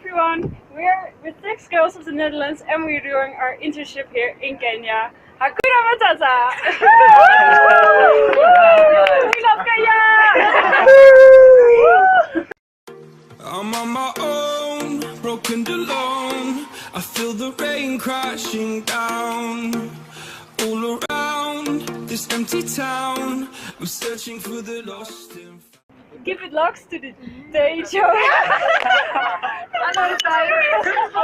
everyone. We're with 6 girls of the Netherlands and we're doing our internship here in Kenya. Hakuna Matata! We love Kenya! I'm on my own, broken alone. I feel the rain crashing down all around this empty town. I'm searching for the lost in... Give it locks to the day show. Another time.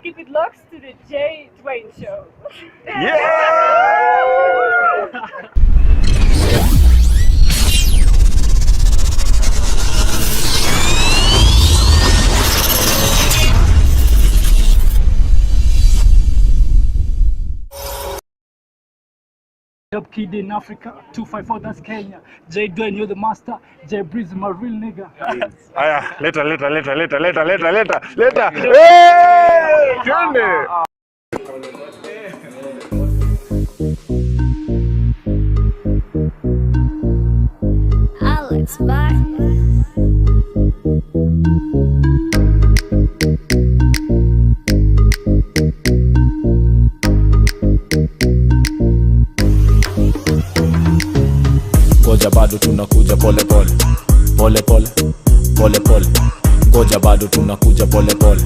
Give it locks to the J Dwayne show. Dope kid in Africa, 254, that's Kenya. J Dwayne, you're the master. J Breeze, my real nigga. Later. Hey! Twende! Alex, bye. Ngoja bado tunakuja pole pole pole pole pole pole, ngoja bado tunakuja pole pole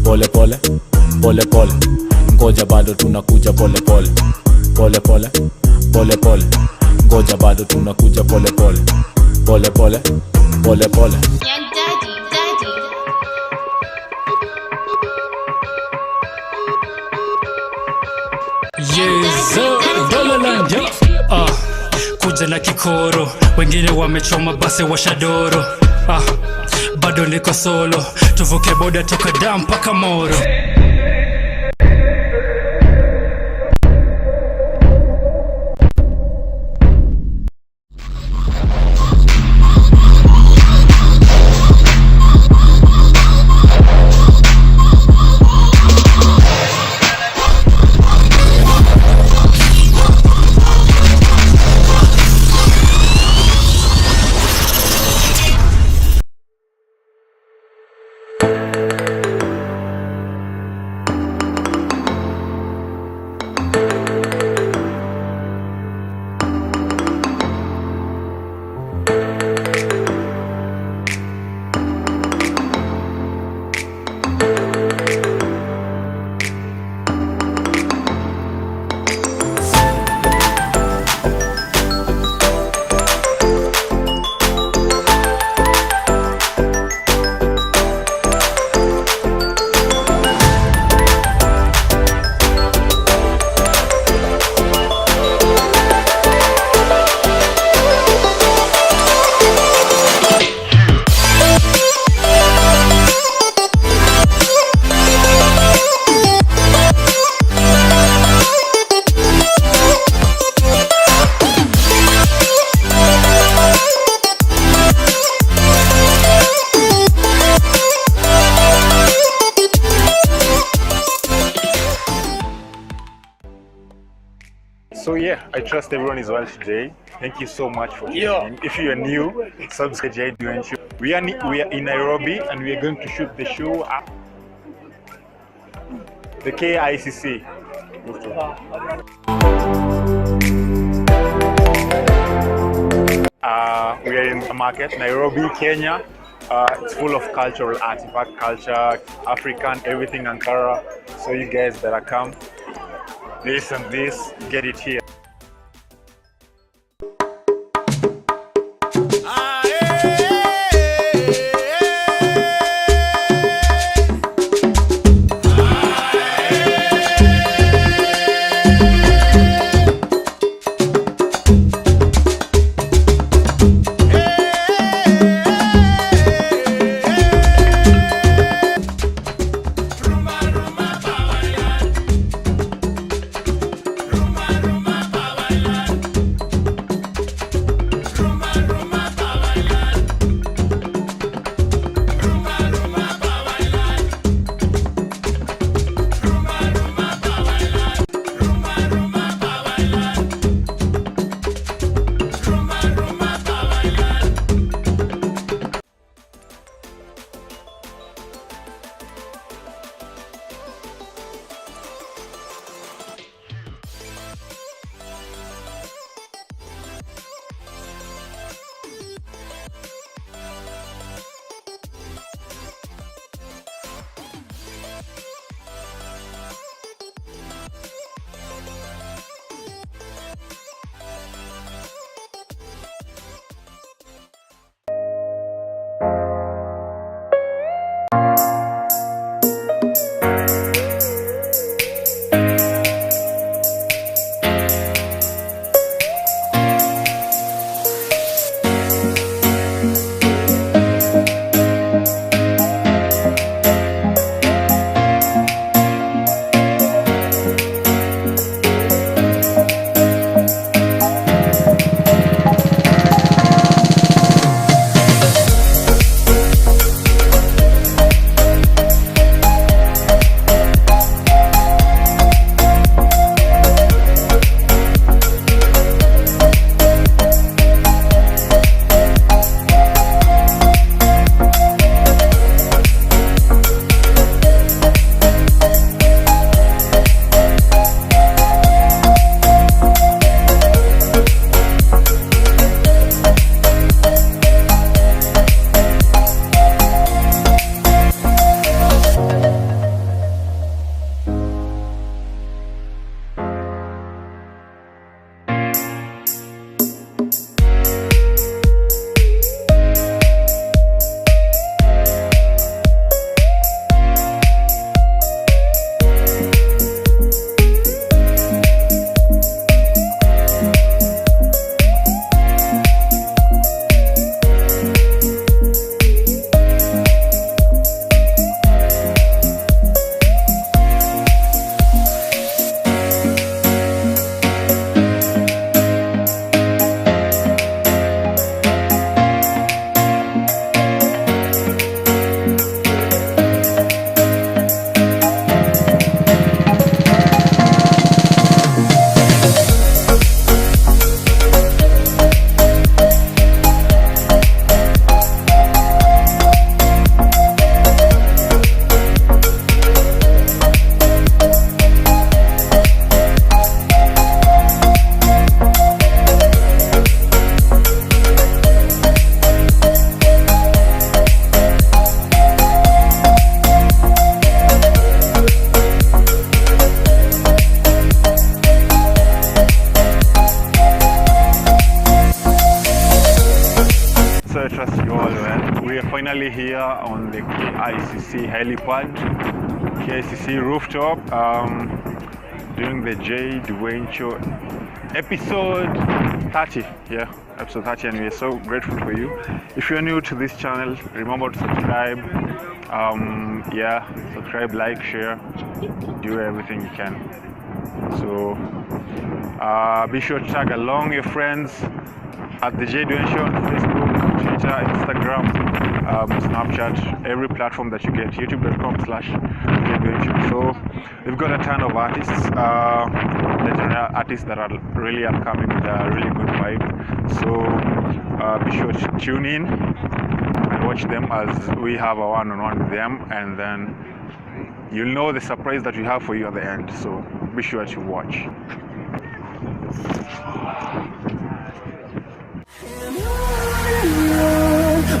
pole pole pole pole, ngoja bado tunakuja pole pole pole pole pole pole, ngoja bado tunakuja pole pole pole pole pole pole. Young daddy. Yes, Dolaland, kuja na kikoro, wengine wamechoma basi washadoro. Bado niko solo, tuvuke boda toka Dar mpaka Moro. So yeah, I trust everyone is well today. Thank you so much for listening. If you are new, subscribe to J Dwayne Show. We are in Nairobi and we are going to shoot the show at the KICC. We are in the market, Nairobi, Kenya. It's full of cultural artifact, culture, African, everything Ankara. So you guys better come. This and this, get it here. Rumba, finally here on the KICC helipad, KICC rooftop, doing the J Dwayne Show episode 30. Yeah, episode 30, and we're so grateful for you. If you're new to this channel, remember to subscribe. Yeah, subscribe, like, share, do everything you can. So be sure to tag along your friends at the J Dwayne Show on Facebook, Twitter, Instagram, Snapchat, every platform that you get, youtube.com/J Dwayne Show. So we've got a ton of artists, legendary artists that are really upcoming with a really good vibe. So be sure to tune in and watch them as we have a one-on-one with them, and then you'll know the surprise that we have for you at the end. So be sure to watch.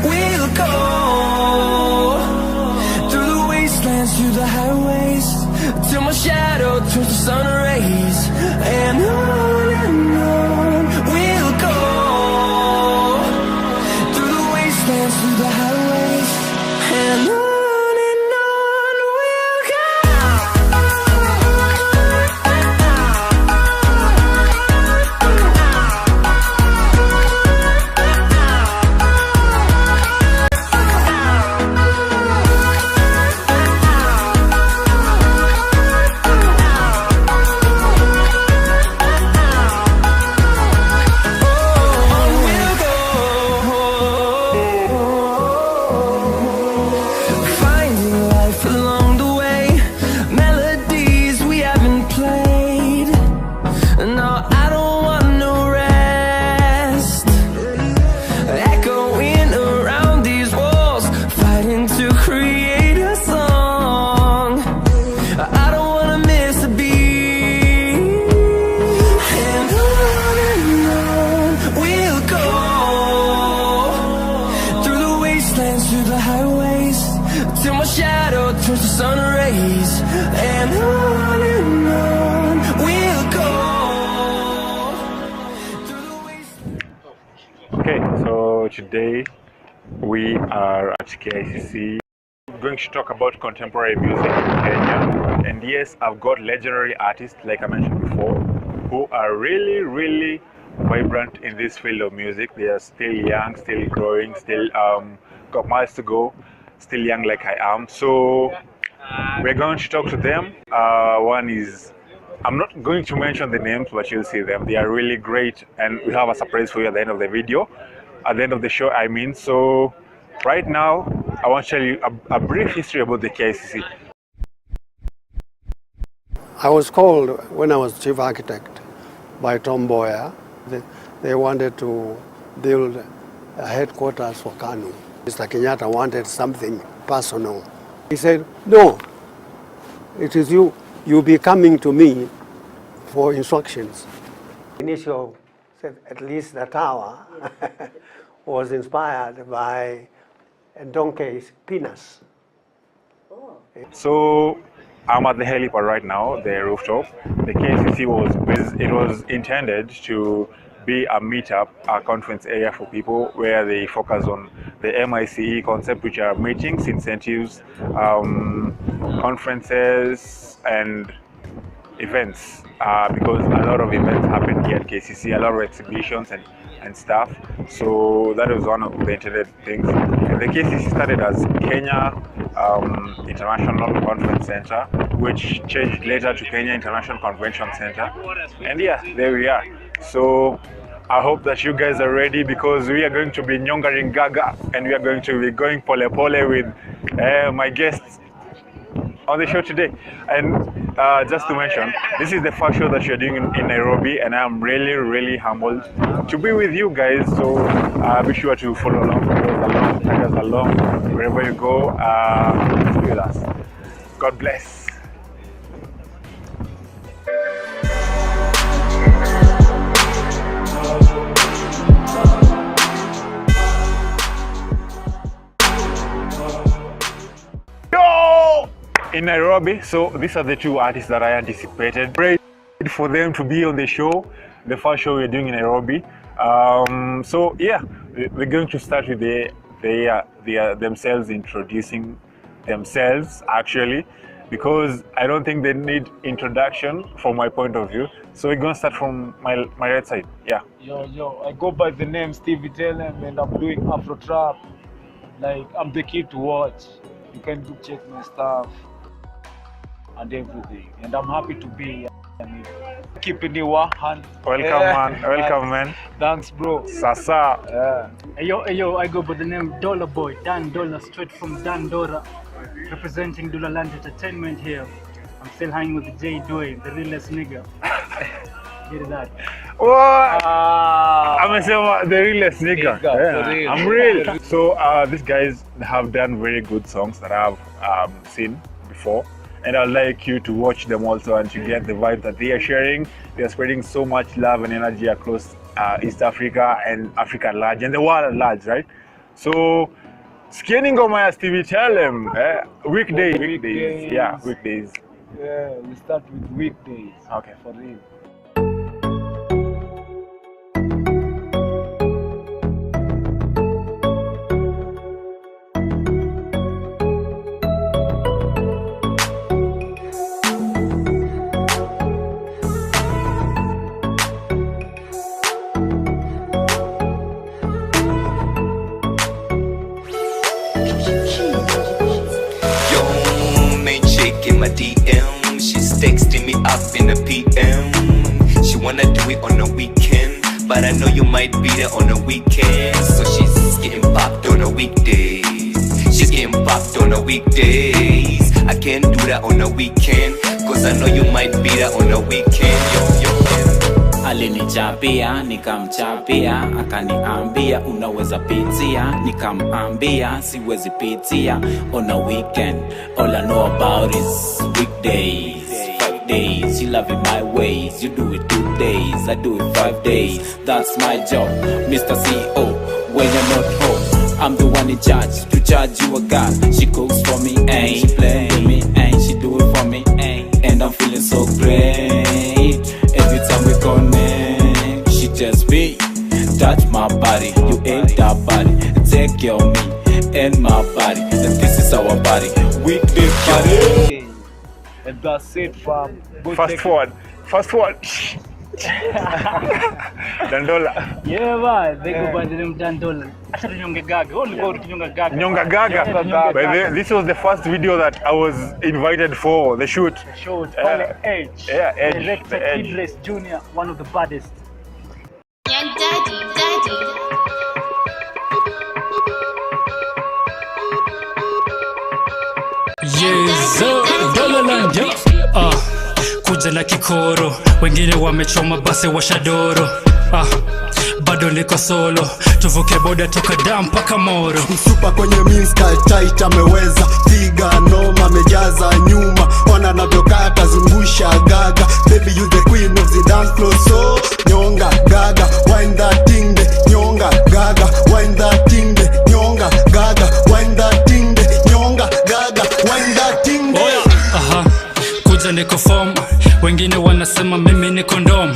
We'll go through the wastelands, through the highways, till my shadow turns to sun rays. And on we'll go through the wastelands, through the highways, and on we'll go. Through the highways, till my shadow turns to sun rays, and on we'll go through the wastelands. Okay, so today we are at KICC. We're going to talk about contemporary music in Kenya, and yes, I've got legendary artists, like I mentioned before, who are really vibrant in this field of music. They are still young, still growing, still got miles to go, still young like I am. So we're going to talk to them. One is, I'm not going to mention the names, but you'll see them. They are really great, and we have a surprise for you at the end of the video, at the end of the show, I mean. So right now I want to tell you a brief history about the KICC. I was called when I was chief architect by Tom Mboya. They wanted to build a headquarters for KANU. Mr. Kenyatta wanted something personal. He said, no, it is you. You'll be coming to me for instructions. Initial, at least the tower, was inspired by Donkey's penis. So I'm at the helipad right now, the rooftop. The KICC was intended to be a meetup, a conference area for people where they focus on the MICE concept, which are meetings, incentives, conferences, and events. Because a lot of events happen here at KICC, a lot of exhibitions and stuff. So that was one of the intended things. And the KICC started as Kenya International Conference Center, which changed later to Kenya International Convention Center. And yeah, there we are. So I hope that you guys are ready, because we are going to be nyongaring gaga, and we are going to be going pole pole with my guests on the show today. And just to mention, this is the first show that you're doing in Nairobi, and I'm really humbled to be with you guys. So be sure to follow along, tag us along wherever you go. Be with us. God bless. In Nairobi. So these are the two artists that I anticipated. Great for them to be on the show, the first show we're doing in Nairobi. So yeah, we're going to start with the they are themselves introducing themselves actually, because I don't think they need introduction from my point of view. So we're gonna start from my right side. Yeah. Yo, I go by the name Stevie Tellem and I'm doing Afro Trap. Like, I'm the kid to watch. You can go check my stuff and everything. And I'm happy to be here. Keeping it 100. Welcome man. Thanks bro. Sasa. Yo, I go by the name Dollar Boy, Dan Dollar, straight from Dandora, representing Dollar Land Entertainment here. I'm still hanging with the J Doy, the realest nigga. Get that? What? I'm the realest nigga. Yeah, I'm real. So these guys have done very good songs that I've seen before, and I'd like you to watch them also and to get the vibe that they are sharing. They are spreading so much love and energy across East Africa and Africa at large and the world at large, right? So scanning on my Stevie Tellem, weekdays. Yeah, weekdays. Yeah, we start with weekdays. Okay. For real. My DM, she's texting me up in the PM. She wanna do it on the weekend, but I know you might be there on the weekend. So she's getting popped on the weekdays. She's getting popped on the weekdays. I can't do that on the weekend, cause I know you might be there on the weekend. Yo. Alinichapia, nikamchapia, akaniambia unaweza pitia, nikamambia siwezi pitia. On a weekend, all I know about is weekdays, 5 days. You love it my ways, you do it 2 days, I do it 5 days. That's my job, Mr. CEO. When you're not home, I'm the one in charge, to charge you a god. She cooks for me, and she play with me, and she do it for me, and I'm feeling so great. Every time we connect, she just be touch my body, you ain't that body. Take care of me and my body, and this is our body. Weekday party. And that's it, fam. Fast forward. Dandola. Yeah, man, they go by the name Dan Dollar. Acha tunyonge gaga. Only go tunyonga gaga. Nyonga Gaga. But this was the first video that I was invited for the shoot. Short, only Edge. Yeah, Edge. Director The Edge. Kidless Jr., one of the baddest. Young Daddy. Yes, Dollar Land, yo. Kuja na kikoro, wengine wamechoma basi washadoro. Bado niko solo, tuvuke boda toka Dar mpaka Moro. Msupa kwenye minska tight ameweza, figa noma amejaza nyuma, ona anavyokata zungusha gaga. Baby you the queen of the dance floor, so nyonga gaga, wind that thing de, nyonga gaga, wind that thing de, nyonga gaga, wind that thing de, nyonga gaga, wind that thing de. Kuja niko form, wengine wanasema mimi niko ndom,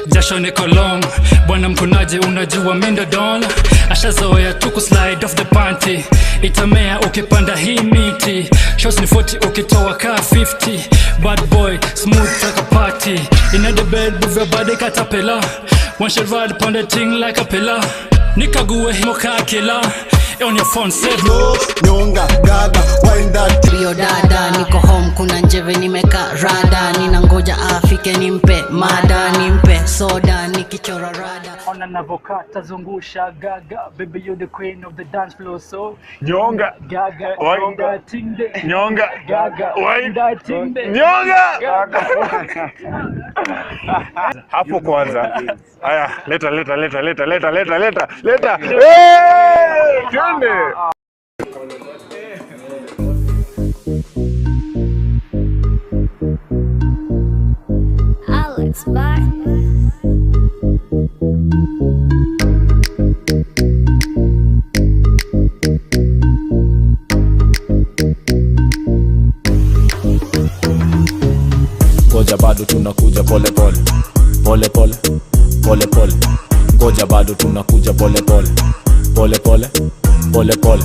jasho niko long, bwana mkunaji unajua mindo don. Ashazoea tu kuslide off the panty, itamea ukipanda hii miti. Shots ni 40 ukitoa ka 50. Bad boy, smooth like a party. In the bed, move your body caterpillar. One shot ride upon the thing like a pillar. Nikague moka killer. On your phone, save no, nyonga gaga, wind that trio dada, niko home kuna njeve nimeka rada. Ninangoja afike nimpe mada, nimpe soda, nikichora rada. Ona navokata zungusha gaga. Baby you the queen of the dance floor, so Nyonga gaga, wind that thing de. Nyonga gaga, wind that thing de. Nyonga hapo kwanza. Aya, leta. Twende. Alex Barton. Ngoja bado tunakuja pole pole, ngoja bado tunakuja pole pole. pole pole pole pole,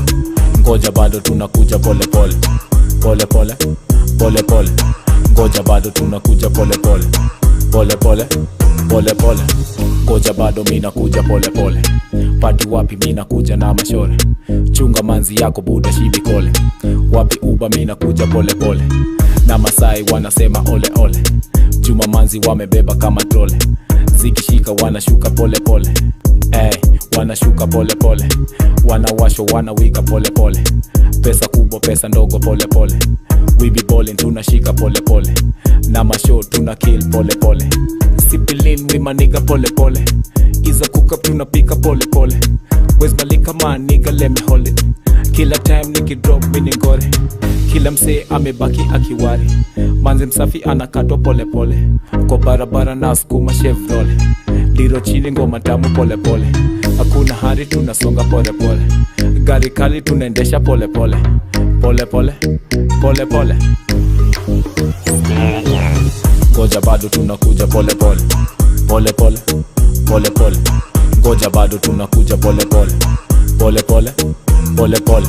ngoja bado tunakuja pole pole pole pole pole pole, ngoja bado tunakuja pole pole pole pole pole pole, ngoja bado mina kuja pole pole. Pati wapi mina kuja na mashore, chunga manzi yako buda shibi kole. Wapi uba mina kuja pole pole, na Masai wanasema ole ole. Juma manzi wamebeba kama trole, zikishika wanashuka pole pole. Wanashuka pole pole, wanawasho wanawika pole pole. Pesa kubwa pesa ndogo pole pole, we be ballin' tunashika pole pole. Na mashow tuna kill pole pole, sipilin we maniga pole pole. Iza cook up tunapika pole pole. Where's my liquor man nigga, let me hold it. Kila time niki drop mini ngore, kila msee amebaki akiwari. Manzi msafi anakatwa pole pole, kwa barabara na skuma Chevrolet. Liro chini ngoma tamu pole pole, hakuna hari tunasonga pole pole. Gari kali tunaendesha pole pole pole pole pole pole. Ngoja bado tunakuja pole pole pole pole pole pole, ngoja bado tunakuja pole pole pole pole pole pole,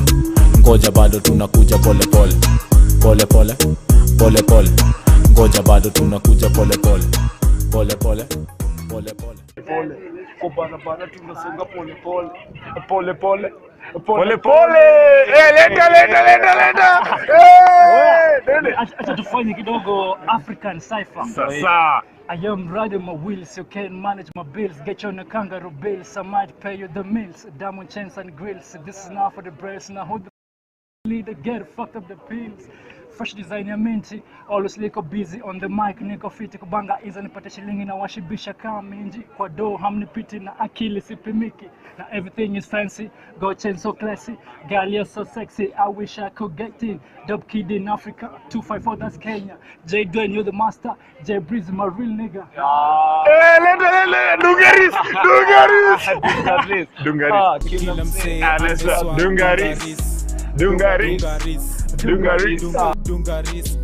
ngoja bado tunakuja pole pole pole pole pole pole, ngoja bado tunakuja pole pole pole pole pole pole. Kwa barabara tunasonga pole pole pole pole pole pole. Leta. Acha tufanye kidogo African cypher. Sasa I am riding my wheels, you can manage my bills. Get you on a kangaroo bills, I might pay you the meals. Diamond chains and grills, this is now for the brace. Now who the leader get fucked up the pills. Fresh design ya minti, always liko busy on the mic. Niko fiti kubanga iza nipate shilingi na washibisha kama minji. Kwa do hamnipiti na akili sipimiki. Now everything is fancy, go chain so classy. Girl you're so sexy, I wish I could get in. Dub kid in Africa, 254 that's Kenya. J Dwayne you're the master, J Breeze my real nigga. Dungaris,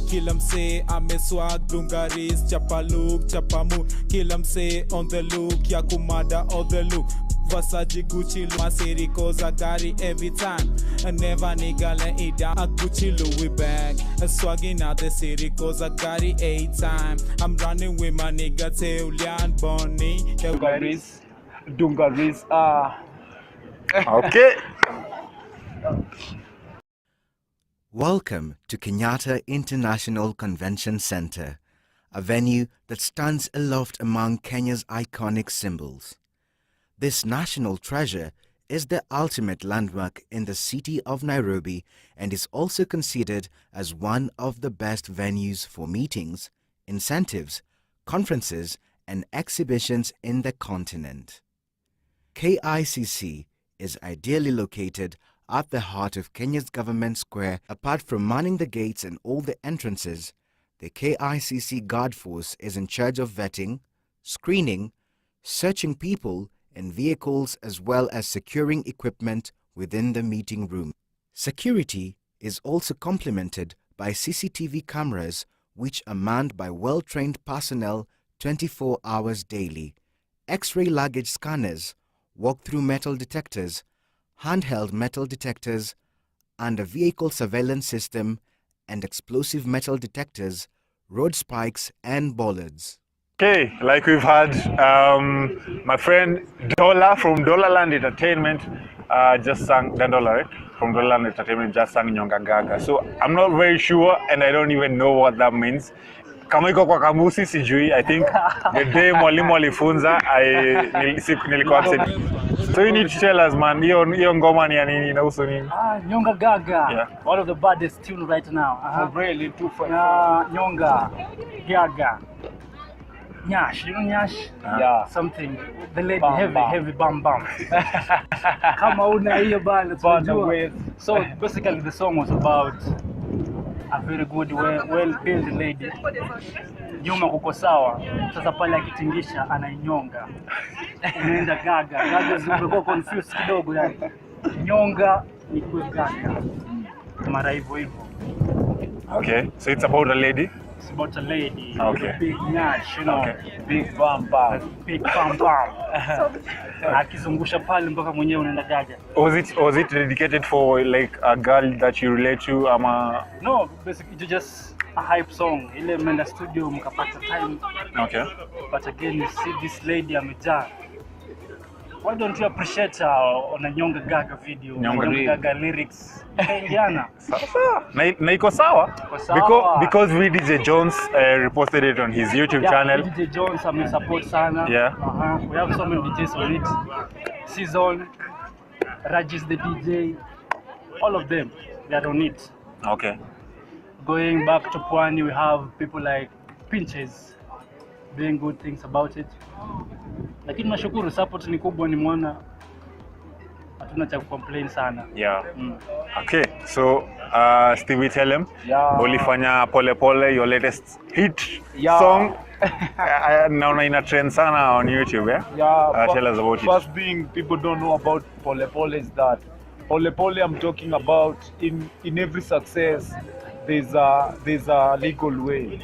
kila msee ameswag dungaris, chapa look, chapa mood. Kila msee on the look, ya kumada on the look. Versace, Gucci, Masiriko, Zagari every time. Never nigga let it down. A Gucci Louis bag, swagging out the city, cause Zagari 8 time. I'm running with my nigga Teulian Bonnie. Dungaris, okay. Welcome to Kenyatta International Convention Center, a venue that stands aloft among Kenya's iconic symbols. This national treasure is the ultimate landmark in the city of Nairobi and is also considered as one of the best venues for meetings, incentives, conferences, and exhibitions in the continent. KICC is ideally located at the heart of Kenya's Government Square. Apart from manning the gates and all the entrances, the KICC Guard Force is in charge of vetting, screening, searching people and vehicles, as well as securing equipment within the meeting room. Security is also complemented by CCTV cameras, which are manned by well-trained personnel 24 hours daily, X-ray luggage scanners, walk-through metal detectors, handheld metal detectors, and a vehicle surveillance system, and explosive metal detectors, road spikes, and bollards. Okay, like we've had my friend Dola from Dolaland Entertainment just sang, Dola, right? From Dolaland Entertainment just sang Nyonga Gaga. So I'm not very sure and I don't even know what that means. Kama iko kwa kamusi sijui, I think the day mwalimu alifunza nilikuwa absent. So you need to tell us, man, hiyo ngoma ni ya nini, inahusu nini? Nyonga Gaga, yeah. One of the baddest tune right now. Really, 254. Nyonga Gaga. Nyash, you know Nyash? Yeah. Something, the lady, Bam, heavy bam bam. Kama una hiyo bana tunajua. So basically the song was about a very good, well-built lady. Nyuma kuko sawa. Sasa pale akitingisha anainyonga. Inaenda gaga. Gaga zimekuwa confused kidogo yani. Nyonga ni kwa gaga. Mara hivyo hivyo. Okay, so it's about a lady? It's about a lady with Okay. a big nyash, you know, Big bam bam. big pam pam. Akizungusha pale mpaka mwenyewe unaenda gaga. Was it dedicated for like a girl that you relate to? No, basically it's just a hype song. Ile menda studio mkapata time. Okay. But again, you see this lady amejaa. Why don't you appreciate her on a Nyonga Gaga video? Nyonga Gaga lyrics. Indiana. Na iko sawa? Because we DJ Jones reposted it on his YouTube channel. DJ Jones support sana. Yeah. We have so many DJs on it. Season, Rajis the DJ, all of them, they are on it. Okay. Going back to Pwani, we have people like Pinches doing good things about it. Lakini nashukuru support ni kubwa, ni mwana hatuna cha complain sana. Yeah. Okay, so Stevie, tell him. Yeah. Ulifanya Pole Pole, your latest hit song. Naona ina trend sana on YouTube, yeah? Yeah. Tell us about it. First thing people don't know about Pole Pole is that Pole Pole I'm talking about in every success there's a legal way.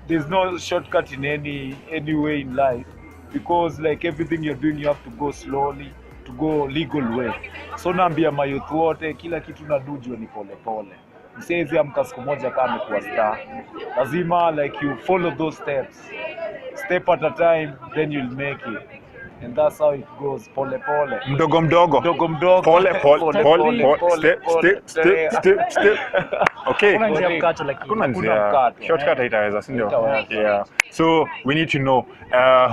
There's no shortcut in any way in life, because like everything you're doing you have to go slowly, to go legal way. So naambia mayouth wote kila kitu nadujua ni pole pole. Msezi amka siku moja kama amekuwa star. Lazima like you follow those steps. Step at a time, then you'll make it. And that's how it goes. Pole pole. Mdogo mdogo. Mdogo mdogo. Pole pole. Step. Okay. Kuna njia mkato lakini. Kuna njia. Shortcut haitaweza, si ndio? Yeah. So we need to know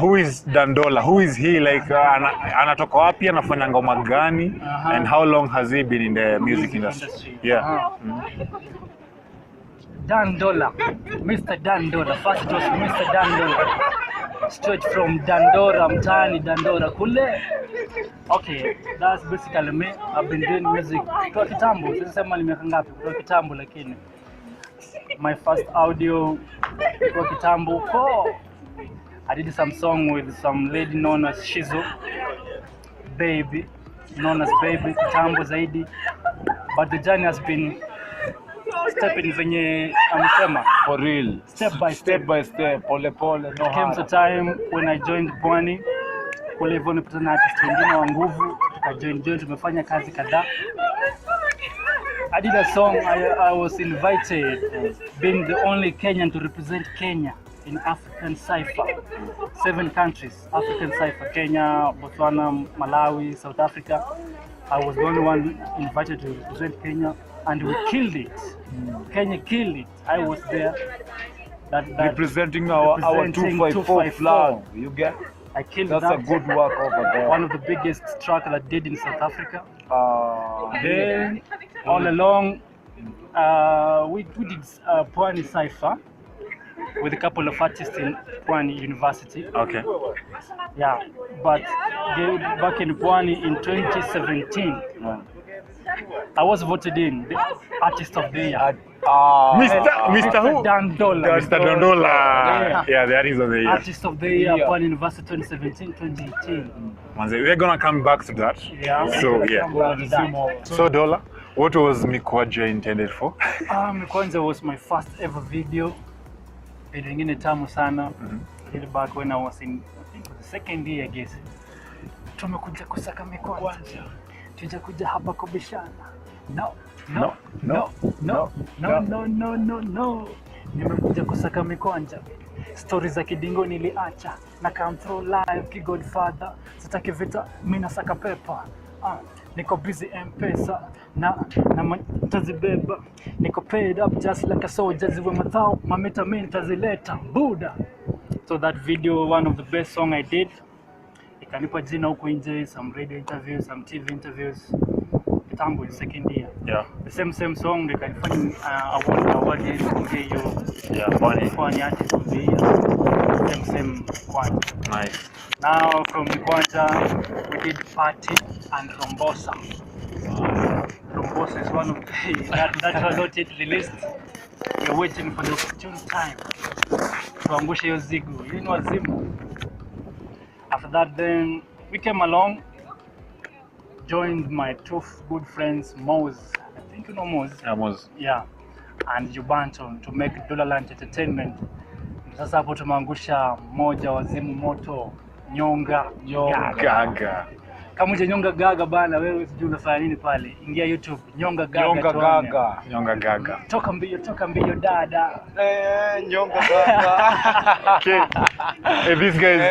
who is Dandola? Who is he, like anatoka wapi, anafanya ngoma gani, and how long has he been in the music industry? Yeah. Dandola, Mr. Dandola. First it was Mr. Dandola. Straight from Dandora, mtaani Dandora kule. Okay, that's basically me. I've been doing music kwa kitambo. Sisema ni miaka ngapi kwa kitambo, lakini my first audio kwa kitambo. I did some song with some lady known as Shizo, Baby, known as Baby, kitambo zaidi. But the journey has been stepping venye amesema, for real, step by step, pole pole. No came the time when I joined Pwani, kule hivyo nipata na artist wengine wa nguvu, tukajoin, tumefanya kazi kadhaa. I did a song, I was invited, being the only Kenyan to represent Kenya in African Cypher. 7 countries, African Cypher: Kenya, Botswana, Malawi, South Africa. I was the only one invited to represent Kenya, and we killed it. Kenya killed it. I was there. That representing our 254 flag. You get? I killed That's that. a good work over there. One of the biggest track that I did in South Africa. Then all along, we did Pwani Cypher with a couple of artists in Pwani University. Okay. Yeah, but back in Pwani in 2017, I was voted in the Artist of the Year. Mr. who? Dandola. Mr. Dandola. Yeah, the Artist of the Year. Artist of the Year, Pwani University 2017-2018. We're gonna come back to that. Yeah. So yeah. So Dola, what was Mikwanja intended for? Mikwanja was my first ever video. Video ingine tamu sana. Did back when I was in, I think the second year, I guess. Tumekuja kusaka mikwanja. Tujakuja hapa kubishana. No. Nimekuja kusaka mikwanja. Stories za kidingo niliacha. Na control live ki Godfather. Sitaki vita, mimi nasaka pepa. Niko busy M-Pesa na tazibeba. Niko paid up just like a soldier. Ziwe mathao, mameta mimi tazileta. Buda. So that video, one of the best song I did. Ikanipa jina huko nje, some radio interviews, some TV interviews. Kitambo in second year. Yeah. The same song they can find award in KU. Yeah, Pwani Artist of the Year. Same Kwanja. Nice. Now from Kwanja we did Party and Rombosa. Rombosa is one of the that was not yet released. We're waiting for the opportune time. Tuangushe hiyo zigu. You know wazimu. After that, then we came along, joined my 2 good friends, Moz. I think you know Moz. Yeah, Moz. Yeah. and Jubanton to make Dollarland Entertainment. Sasa hapo tumeangusha mmoja wazimu moto, Nyonga Gaga. Kama uje Nyonga Gaga bana, wewe sijui unafanya nini pale. Ingia YouTube Nyonga Gaga. Nyonga Gaga. Toka mbio dada. Nyonga Gaga. Okay. Hey, these guys,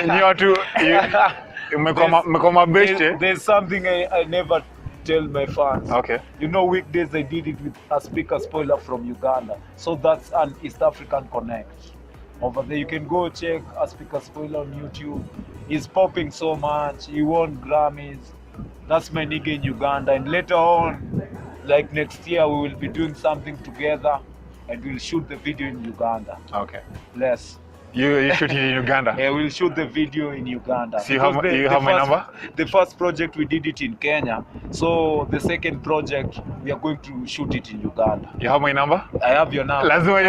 you are too. There's something I never tell my fans. Okay. You know, weekdays I did it with a speaker spoiler from Uganda. So that's an East African connect. Over there, you can go check a speaker spoiler on YouTube. He's popping so much. He won Grammys. That's my nigga in Uganda. And later on, like next year, we will be doing something together and we'll shoot the video in Uganda. Okay. Bless. You shoot it in Uganda? Yeah, we'll shoot the video in Uganda. So you have my number? The first project we did it in Kenya. So the second project, we are going to shoot it in Uganda. You have my number? I have your number. Lazima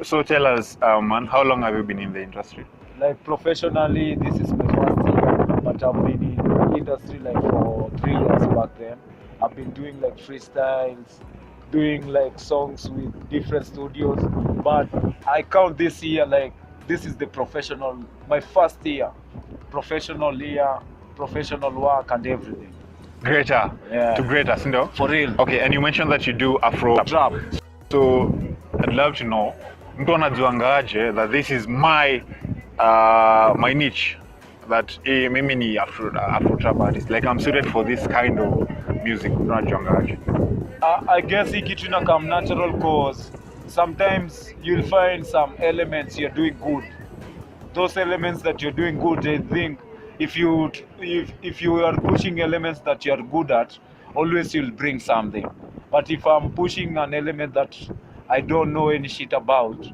So tell us, man, how long have you been in the industry? Like professionally, this is my first year, but I've been in the industry like for 3 years back then. I've been doing like freestyles, doing like songs with different studios, but I count this year like this is the my first year, professional work and everything. Greater to greater, Sindo? For real. Okay, and you mentioned that you do Afro trap. So I'd love to know, mtu anajuangaje that this is my niche, that mimi ni Afro trap artist, like I'm suited for this kind of music. I guess it can come natural cause sometimes you'll find some elements you're doing good. Those elements that you're doing good, I think if you are pushing elements that you're good at, always you'll bring something. But if I'm pushing an element that I don't know any shit about,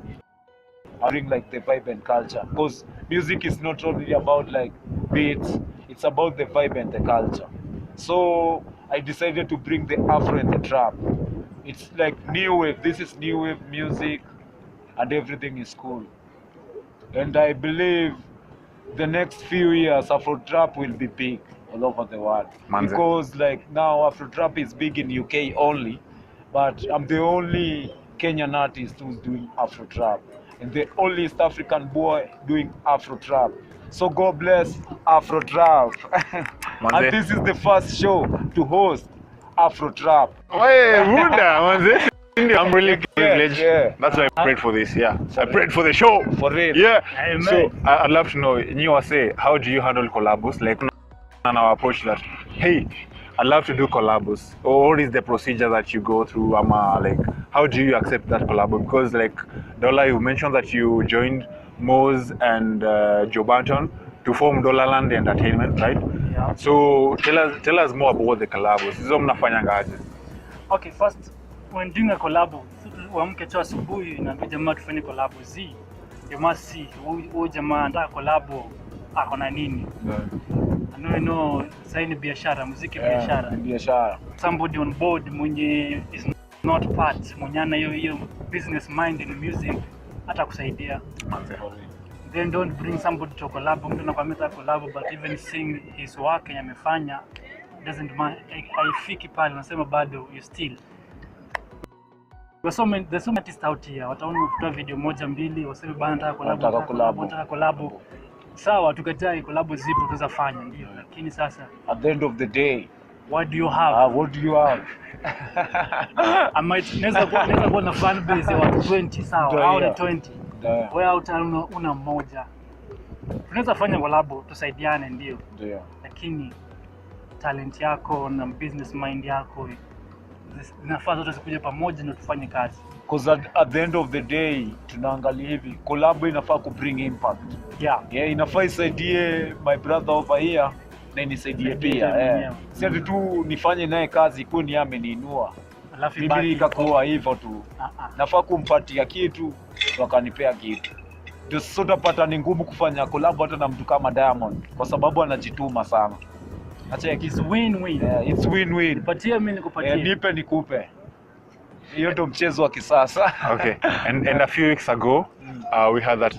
I bring like the vibe and culture. Because music is not only about like beats, it's about the vibe and the culture. So I decided to bring the Afro and the trap. It's like new wave. This is new wave music and everything is cool. And I believe the next few years Afro trap will be big all over the world. Manze. Because like now Afro trap is big in UK only, but I'm the only Kenyan artist who's doing Afro trap and the only East African boy doing Afro trap. So God bless Afro trap. And this is the first show to host Afro trap. Hey, Buddha, I'm really privileged. That's why I prayed for this. I prayed for the show. For real. Amen. So I'd love to know, how do you handle collabos? Like, on our approach that, hey, I'd love to do collabos. Or what is the procedure that you go through? Like, how do you accept that collabo? Because like Dollar, you mentioned that you joined Moz and Jubanton to form Dollarland Entertainment, right? Yeah. So tell us more about the collabos. Hizo mnafanyangaje? Okay, first when doing a collabo, uamke tu asubuhi na jamaa tufanye collabo jamaa huyu jamaa anataka collabo ako na nini? No, sasa ni biashara, muziki biashara. Somebody on board mwenye is not part, mwenye ana hiyo business mind in music atakusaidia. Then don't bring somebody to collab. Mtu anakuambia collab, but even seeing his work amefanya doesn't matter. Haifiki pale, unasema bado you still. There's so many artists out here. Wataona kutoa video moja mbili, waseme bana nataka collab. Sawa, tukatai collab zipo tunaweza fanya ndio, lakini sasa at the end of the day, what do you have? What do you have? I might naweza kuwa na fan base ya watu 20 sawa, au ni 20. Wewe una mmoja. Tunaweza fanya collab tusaidiane ndio. Lakini talent yako na business mind yako zinafaa zote zikuje pamoja ndio tufanye kazi. Because at the end of the day tunaangalia hivi collab inafaa ku bring impact. Inafaa isaidie my brother over here na inisaidie pia. Si ati tu nifanye naye kazi kwa ni ameniinua. Alafu mimi ikakuwa hivyo tu. Nafaa kumpatia kitu wakanipea kitu. Ndio sasa utapata ni ngumu kufanya collab hata na mtu kama Diamond kwa sababu anajituma sana. Acha it's win-win. It's win-win. Nipatie mimi nikupatie. Nipe nikupe. Hiyo ndio mchezo wa kisasa. Okay. And a few weeks ago, we had that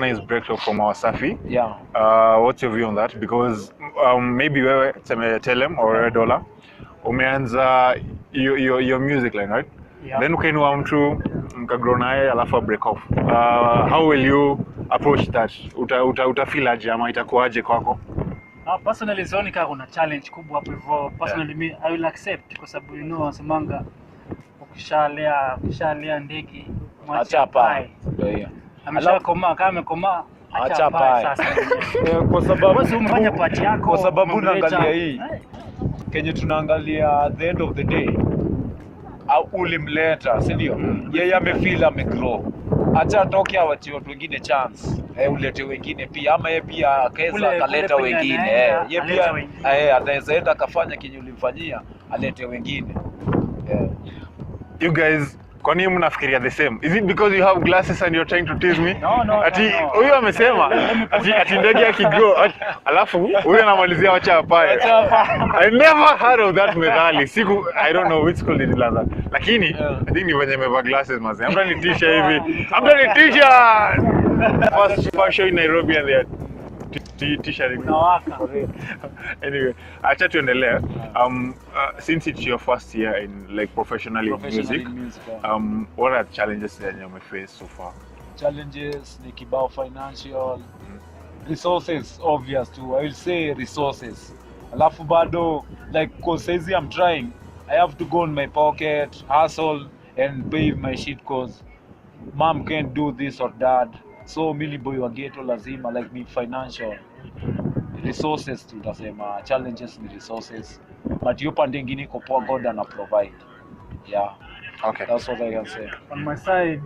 nice breakthrough from our Safi. Yeah. What's your view on that? Because maybe wewe tell him or Dollar umeanza your music line, right? Yeah. Then ukainua mtu mkagrow naye alafu break off. How will you approach that? Utafeel aje ama itakuwaje kwako? Personally sioni kama kuna challenge kubwa hapo hivyo. Personally me I will accept kwa sababu you know wasemanga ukishalea ndege acha pae. Ndio hiyo. Ameshakomaa kama amekomaa acha pae sasa. Kwa sababu wewe umefanya part yako. Kwa sababu unaangalia hii. Kenye tunaangalia at the end of the day. Au ulimleta, si ndio? Yeye amefeel amegrow. Acha atoke awatie watu wengine chance. Ulete wengine pia ama yeye pia akaweza akaleta wengine. Yeye pia anaweza enda akafanya kinyo ulimfanyia, alete wengine. You guys, kwa nini mnafikiria the same? Is it because you have glasses and you're trying to tease me? No. Ati huyu amesema ati ndege akigrow alafu huyu anamalizia wacha apae. I never heard of that methali. I don't know which school did learn that. Lakini I think ni wenye meva glasses mazee. I'm trying to teach hivi. I'm trying to teach first show in Nairobi and they t-shirt. Anyway, acha tuendelee. Since it's your first year in like professionally in music, what are the challenges that you have faced so far? Challenges ni kibao financial, resources obvious too. I will say resources. Alafu bado like cause saizi I'm trying, I have to go in my pocket, hustle and pay my shit cause mom can't do this or that. So mili boy wa ghetto lazima like ni financial resources tutasema, challenges ni resources, but hiyo pande nyingine iko poa, God ana provide. Yeah, okay, that's what I can say. On my side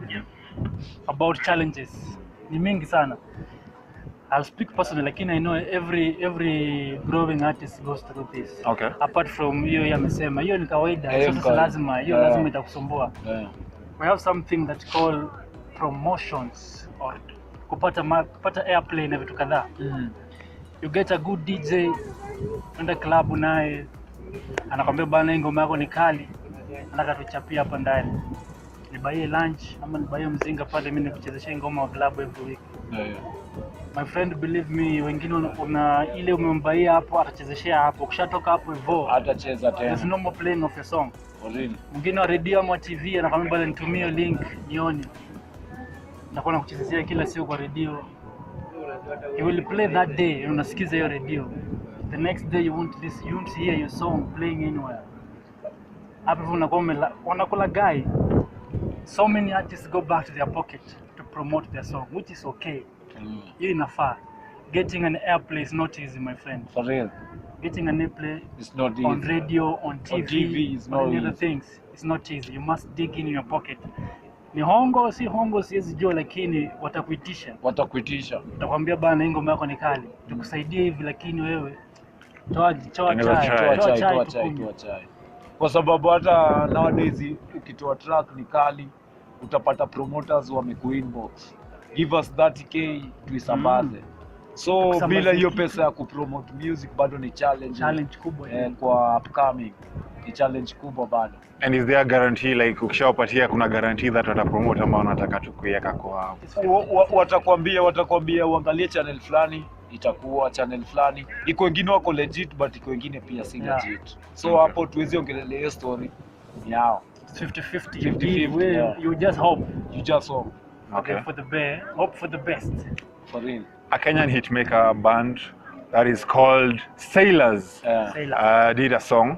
about challenges ni mingi sana. I'll speak personally, lakini I know every growing artist goes through this. Okay. Apart from hiyo yamesema, hiyo ni kawaida, sio lazima, hiyo lazima itakusumbua. We have something that call promotions or kupata airplay na vitu kadhaa. You get a good DJ, enda club naye anakwambia bana ngoma yako ni kali, anataka tuchapie hapa ndani, nibaie lunch ama nibaie mzinga pale, mimi nikuchezesha ngoma wa club every week. My friend, believe me, wengine una ile umembaia hapo atachezeshea hapo, ukishatoka hapo hivyo atacheza tena. There's no more playing of your song. Mwingine wa radio ama TV anakwambia bana nitumie link nione, nakuwa nakuchezeshea kila siku kwa radio. You will play that day, unasikiza hiyo radio. The next day you won't hear your song playing anywhere. Hapo unakuwa wanakula guy. So many artists go back to their pocket to promote their song, which is okay. Hiyo inafaa. Getting an airplay is not easy, my friend. For real. Getting an airplay is not easy. On radio, on TV is not easy. Other things, it's not easy. You must dig in your pocket. Ni hongo si hongo siwezi jua, lakini watakuitisha. Utakwambia bana ngoma yako ni kali, tukusaidie hivi, lakini wewe toa chai. Kwa sababu hata nowadays ukitoa track ni kali, utapata promoters wamekuinbox, give us 30k tuisambaze. So bila hiyo pesa ya kupromote music bado ni challenge kubwa kwa upcoming. Ni challenge kubwa bado. And is there a guarantee, like ukishawapatia kuna guarantee that watapromote ama wanataka tukuiweka kwa watakwambia uangalie channel fulani, itakuwa channel fulani. Iko wengine wako legit but iko wengine pia si legit. So hapo tuwezi ongelelea hiyo story yao. 50-50. You just hope. Okay. Hope for the best. For real. A Kenyan hitmaker band that is called Sailors did a song,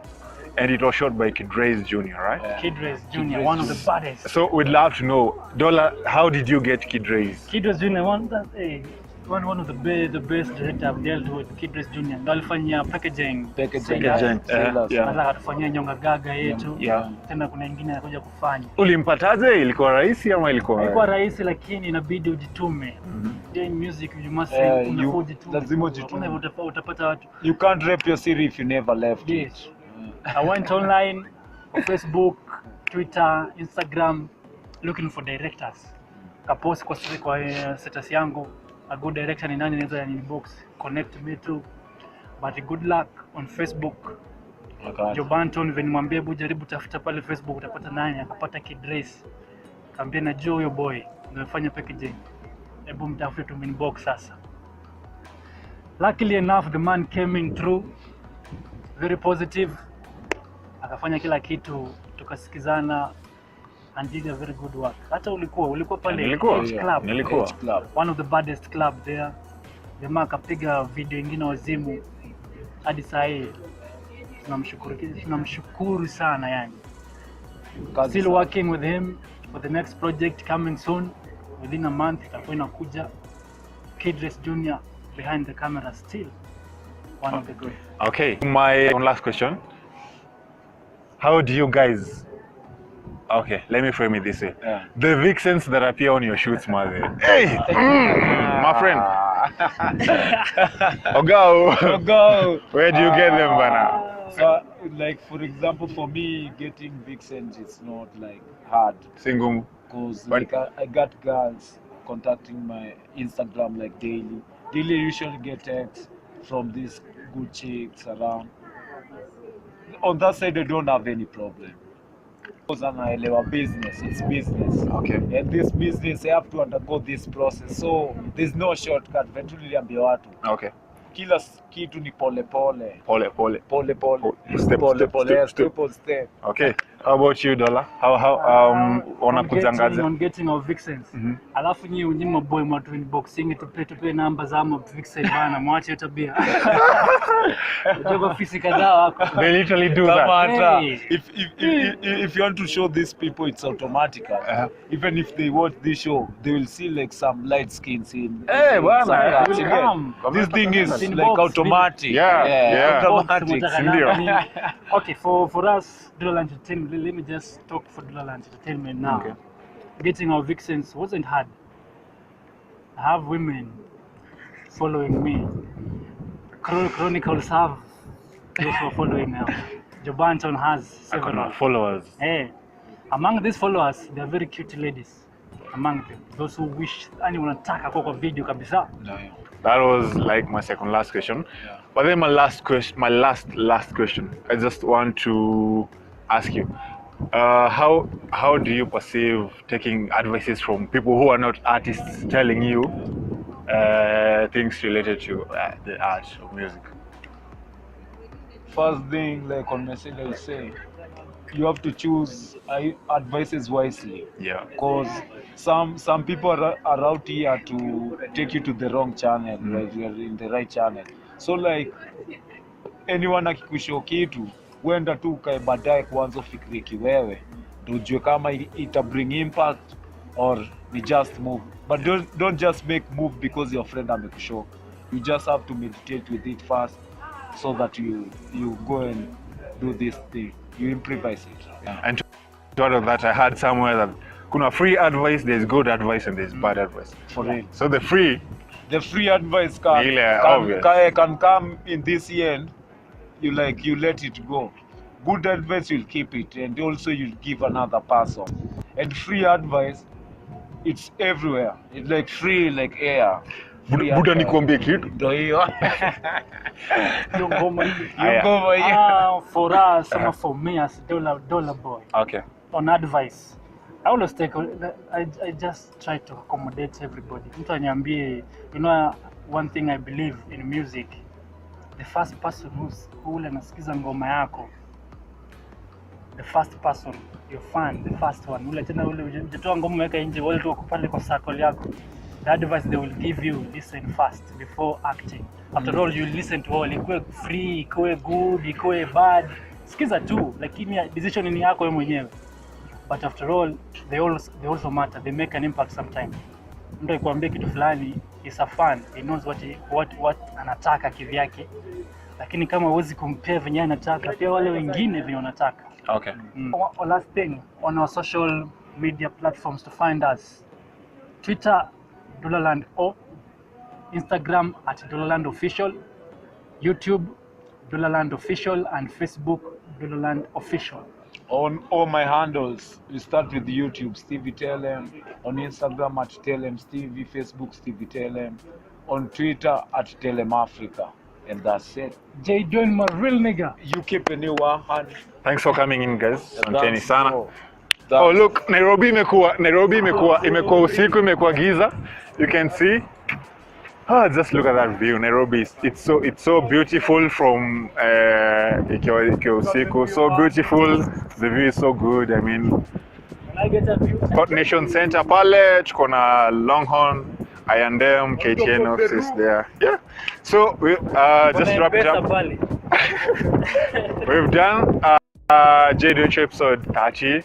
and it was shot by Kid Ray's Jr., right? Kid Ray's Jr., one of the baddest. So we'd love to know, Dola, how did you get Kid Ray's? Kid Ray's Jr., one of the best director I've dealt with. Kid Ray's Jr. ndo alifanya packaging. Atufanyia nyonga gaga yetu. Tena kuna nyingine anakuja kufanya. Ulimpataje? Ilikuwa rahisi ama ilikuwa rahisi, lakini inabidi ujitume. Doing music you must lazima ujitume. Utapata watu. You can't rap your city if you never left it. I went online on Facebook, Twitter, Instagram looking for directors. Kapost kwa status yangu, a good director ni nani naweza inbox, connect me to. But good luck on Facebook. Jobanton venimwambia hebu jaribu tafuta pale Facebook utapata nani, akapata Kid Ray's. Kaambia na Joe huyo boy ndio afanya packaging. Hebu mtafute tu inbox sasa. Luckily enough the man came in through, very positive. akafanya kila kitu, tukasikizana and did a very good work. Hata ulikuwa pale Nilikuwa. Club. One of the baddest club there. Jamaa akapiga video ingine wazimu hadi saa hii. Tunamshukuru sana yani. Still working with him for the next project coming soon. Within a month itakuwa inakuja. Kidress Junior behind the camera still one of the great. Okay, my last question. How do you guys... Okay, let me frame it this way. Yeah. The vixens that appear on your shoots, mother. Hey! My friend. Ogo! Where do you get them, Bana? So, like, for example, for me, getting vixens, it's not, like, hard. Single. Because, like, I got girls contacting my Instagram, like, daily. Daily, I usually get texts from these good chicks around. On that side, I don't have any problem. Because I business, it's business. Okay. And this business, I have to undergo this process. So, there's no shortcut. Vetulia ambia watu. Okay. Kila kitu ni pole pole. Pole pole. Pole pole. Step. Okay. How about you, Dola? How wanakuzangaza? On getting our vixens. Alafu nyi maboy mwatu inboxing tupe namba za ama vixen bana mwache tabia. Unajua fisi kadhaa wako. They literally do that. Hey. If you want to show these people, it's automatic. Even if they watch this show, they will see like some light skins in. Hey, bana. This thing is like automatic. Yeah. Automatic. Okay, for us, Dulala Entertainment, let me just talk for Dulala Entertainment now. Okay. Getting our vixens wasn't hard. I have women following me. Chronicles have those who are following now. Jobanton has several followers. Hey, among these followers, they are very cute ladies. Among them, those who wish anyone wanataka kwa video kabisa. That was like my second last question. But then my last question. I just want to ask you, how do you perceive taking advices from people who are not artists telling you things related to the art of music? First thing, like on Messina is saying, you have to choose advices wisely. Yeah. Because some people are out here to take you to the wrong channel, right? You're in the right channel. So like anyone akikushow kitu, wenda tu ukae baadaye kwanza ufikirie kiwewe. Ujue kama ita bring impact or we just move. But don't just make move because your friend amekushow. You just have to meditate with it first so that you go and do this thing. You improvise it. Yeah. And to add on that, I heard somewhere that kuna free advice, there's good advice and there's bad advice. For real. So the free advice can come in this end. You let it go. Good advice you'll keep it, and also you'll give another person. And free advice, it's everywhere. It's like free, like air. Buda nikuambie kitu. Ndio hiyo. For us, for me as Dollar Boy. Okay. On advice, I always I just try to accommodate everybody. Mtu aniambie, one thing I believe in music, the first person who anasikiza ngoma yako, the first person, your fan, the first one, ujitoa ngoma weka nje, wale tu wako pale kwa circle yako. The advice they will give you, listen first before acting. After all, you listen to all. Ikuwe free, ikuwe good, ikuwe bad. Sikiza tu, lakini decision ni yako wewe mwenyewe. But after all, they also matter. They make an impact sometimes. Mtu akikwambia kitu fulani, is a fan. He knows what anataka kivyake. Lakini kama huwezi compare venye anataka, pia wale wengine venye wanataka. Okay. Last thing, on our social media platforms to find us. Twitter, Dulaland O, Instagram at Dulaland Official, YouTube, Dulaland Official, and Facebook, Dulaland Official. On all my handles, we start with YouTube, Stevie Telem. On Instagram at Telem Stevie, Facebook Stevie Telem. On Twitter at Telem Africa. And that's it. Jay doing my real nigga. You keep a new one. Thanks for coming in, guys. Asanteni sana. Oh look, Nairobi imekuwa usiku, imekuwa giza. You can see Just look at that view. Nairobi, it's so beautiful from ikiwa usiku. So beautiful. The view is so good. I mean, Court Nation Center pale, tuko na Longhorn, I&M, KTN offices there. Yeah. So we just wrap it up. We've done JDH episode 30.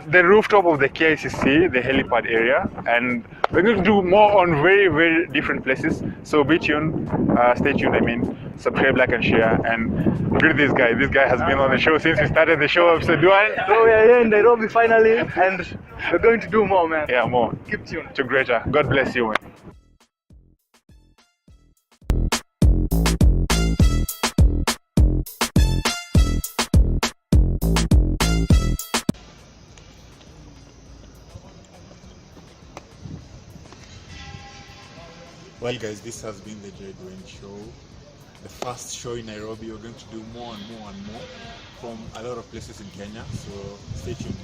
The rooftop of the KICC, the helipad area, and we're going to do more on very, very different places. So be tuned, stay tuned. I mean, subscribe, like, and share. And greet this guy. This guy has been on the show since we started the show, episode 1. So we are here in Nairobi finally, and we're going to do more, man. Yeah, more. Keep tuned. To greater. God bless you, man. Well guys, this has been the Jay Dwayne Show. The first show in Nairobi. We're going to do more and more and more from a lot of places in Kenya. So stay tuned.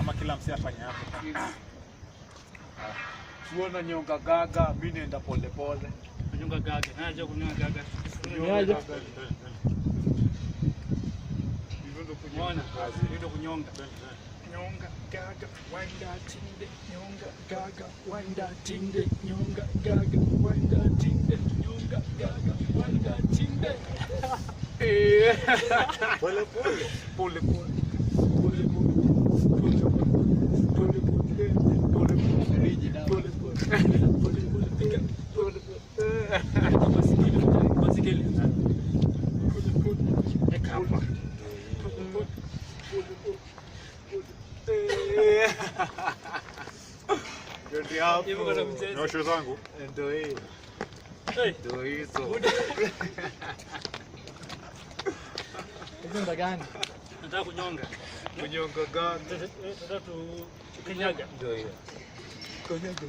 Ama kila msee afanye hapo. Tuona nyonga gaga, mimi naenda pole pole. Nyonga gaga, naja kunyonga gaga. Naja. Ndio kunyonga. Nyonga gaga, wanda tinde, nyonga gaga, wanda tinde, nyonga gaga, wanda tinde, nyonga gaga, wanda tinde. Pole pole. Pole pole. Nyosho zangu ndio hii. Ndio hizo. Nyonga gani? Nataka kunyonga. Kunyonga gani? Nataka kukanyaga. Ndio hiyo. Kanyaga.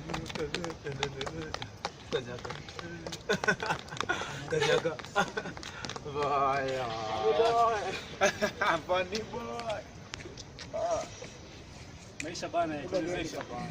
Kanyaga. Vaya. Funny boy. Maisha bana, maisha bana.